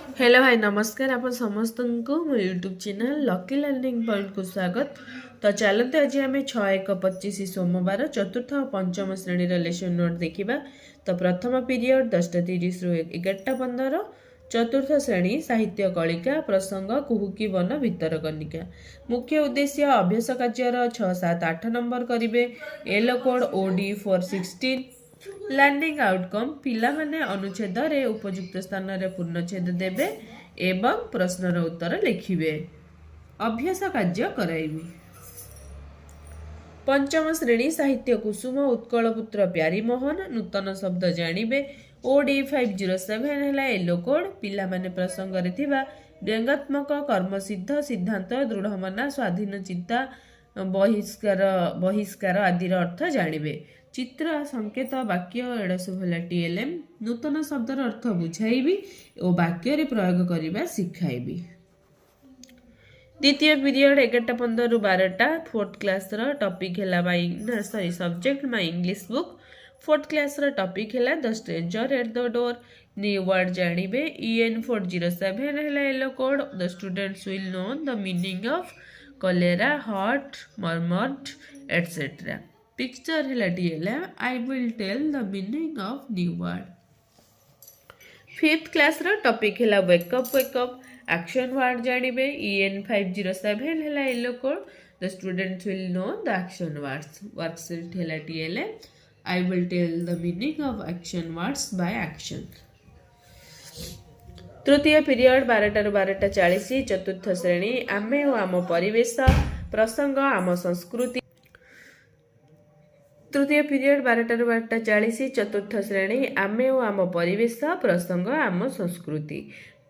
Hello hi नमस्कार आप समस्त को मो YouTube channel lucky learning point को स्वागत। तो चलते आज आम 6:1:25 सोमवार चतुर्थ और पंचम श्रेणी लेसन नोट देखा। तो प्रथम पीरियड 10:30 रु 11:15 चतुर्थ श्रेणी साहित्य कलिका प्रसंग कुहुकी वन भितर कनिका। मुख्य उद्देश्य अभ्यास कार्यर 6, 7, 8 नंबर करेंगे। Yellow code OD 416 learning outcome पिला माने अनुच्छेद रे उपयुक्त स्थान रे पूर्णच्छेद देबे एवं प्रश्नर उत्तर लिखिबे। अभ्यास कार्य कराइबी। पंचम श्रेणी साहित्य कुसुम उत्कलपुत्र प्यारीमोहन नूतन शब्द जानिबे। OD 507 हैला येलो कोड पिला माने प्रसंग रे थिबा व्यंगात्मक कर्मसिद्ध सिद्धांत दृढ़मना स्वाधीन चिंता बहिष्कार आदि अर्थ जानिबे। चित्र संकेत वाक्य एडा सब है TLM नूतन शब्दर अर्थ बुझाइबी और वाक्य रे प्रयोग करने शिखाइबी। द्वितीय पीरियड 11:15 रु 12 फोर्थ क्लास टॉपिक है subject my English book. Fourth class topic है the stranger at the door. New word जानिबे। EN 407 है yellow code the students will know the meaning of cholera hot murmured etcetera. Picture है TLM I will tell the meaning of new word. Fifth class topic है wake up wake up action word जानिबे। EN 507 है yellow code the students will know the action words. Worksheet है TLM I will tell the meaning of action words by action. तृतीय period 12 रु 12:40 चतुर्थ श्रेणी आमे और आम परिवेश प्रसंग आम संस्कृति। तृतीय पीरियड 12 रु 12:40 चतुर्थ श्रेणी आमे और आम परिवेश प्रसंग आम संस्कृति।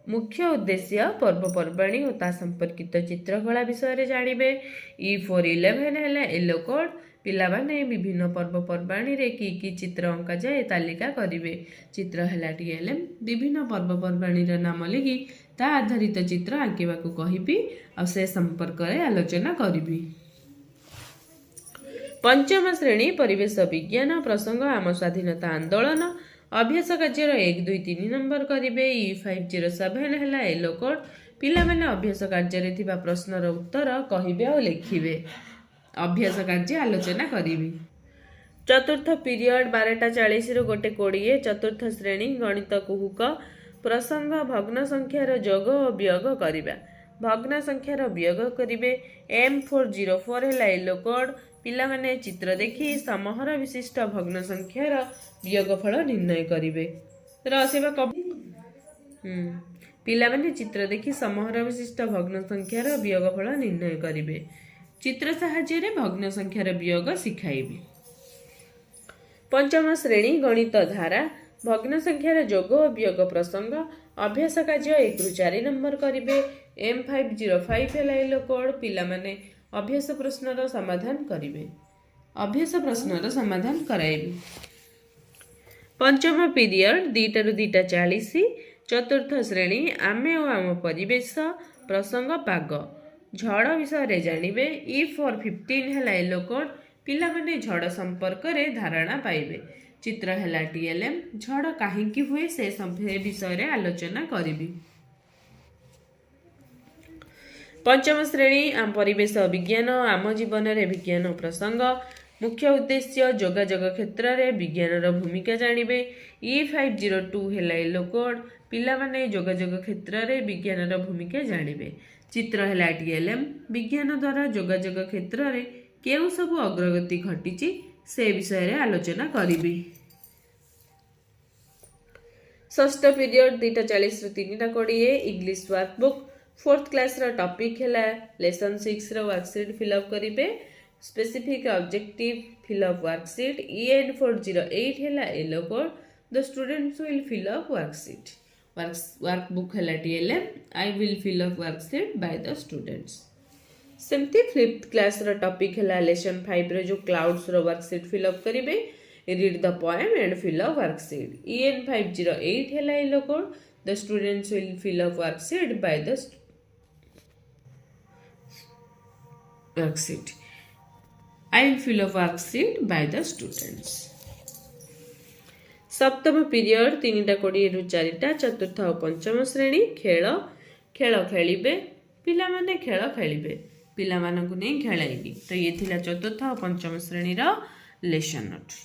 मुख्य उद्देश्य पर्वपर्वाणी और ता संपर्कित चित्रकला विषय जानिबे। E 411 है येलो कोड पिला माने विभिन्न पर्वपर्वाणी रे की चित्र अंका जाए तालिका करिवे। चित्र है TLM विभिन्न पर्वपर्वाणी नाम लिखि ता आधारित चित्र आंकिबा को कहिबी आ से संपर्क रे आलोचना करिबी। पंचम श्रेणी परिवेश विज्ञान प्रसंग आम स्वाधीनता आंदोलन। अभ्यास कार्यर 1, 2, 3 नंबर करेंगे। E 507 है येलो कोड पिला माने अभ्यास कार्य थिबा प्रश्नर उत्तर कहिबे और लिखिबे। अभ्यास कार्य आलोचना करिबी। चतुर्थ पीरियड 12:40 रु 1:20 चतुर्थ श्रेणी गणित कुहुक प्रसंग भग्न संख्यार जोग और वियोग करिबा। भग्न संख्यार वियोग करिबे। M 404 है येलो कोड पिला माने चित्र देखि समहर विशिष्ट भग्न संख्यार वियोगफल निर्णय करिबे। पिला माने चित्र देखि समहर विशिष्ट भग्न संख्यार वियोगफल निर्णय करिबे। चित्र साहाय्य भग्न संख्यार वियोग शिखाइबे। पंचम श्रेणी गणित धारा भग्न संख्यार जोग और वियोग प्रसंग अभ्यास कार्य 1 रु 4 नंबर करेंगे। M 505 है येलो कोड पिला माने अभ्यास प्रश्नर समाधान करेंगे। अभ्यास प्रश्नर समाधान कराइबे। पंचम पीरियड 2 रु 2:40 चतुर्थ श्रेणी आमे और आम परिवेश प्रसंग पाग झड़ विषय जानिबे। E 415 है येलो कोड पिला माने झड़ संपर्क रे धारणा पाइबे। चित्र है TLM झड़ काहेकि हुए से विषय रे आलोचना करिबी। पंचम श्रेणी आम परिवेश विज्ञान आम जीवन रे विज्ञान प्रसंग मुख्य उद्देश्य जोगाजोग क्षेत्र रे विज्ञान भूमिका जानिबे। E 502 है येलो कोड पिला माने जोगाजोग क्षेत्र रे विज्ञान भूमिका जानिबे। चित्र है TLM विज्ञान द्वारा जोगाजोग क्षेत्र रे केउ सब अग्रगति घटिची से विषय रे आलोचना करिबी। षष्ठ पीरियड 2:40 रु 3:20 English workbook fourth class topic है लेसन 6 वर्कशीट फिलअप करेंगे। Specific objective fill up worksheet. EN 408 है yellow code the students will fill up worksheet. Workbook है TLM I will fill up worksheet by the students. सेमती फिफ्थ क्लास टॉपिक है lesson 5 रे जो clouds worksheet fill up करेंगे। Read the poem and fill up worksheet. EN 508 है yellow code the students will fill up worksheet by the worksheet. I will fill a worksheet by the students. सप्तम period 3:20 ରୁ 4ଟା। चतुर्थ और पंचम श्रेणी खेल खेल खेलिबे पिलामाने खेल खेलिबे पिलामानंकु नै खेलाइबी। तो ये थिला चतुर्थ और पंचम श्रेणी रो लेसन नोट।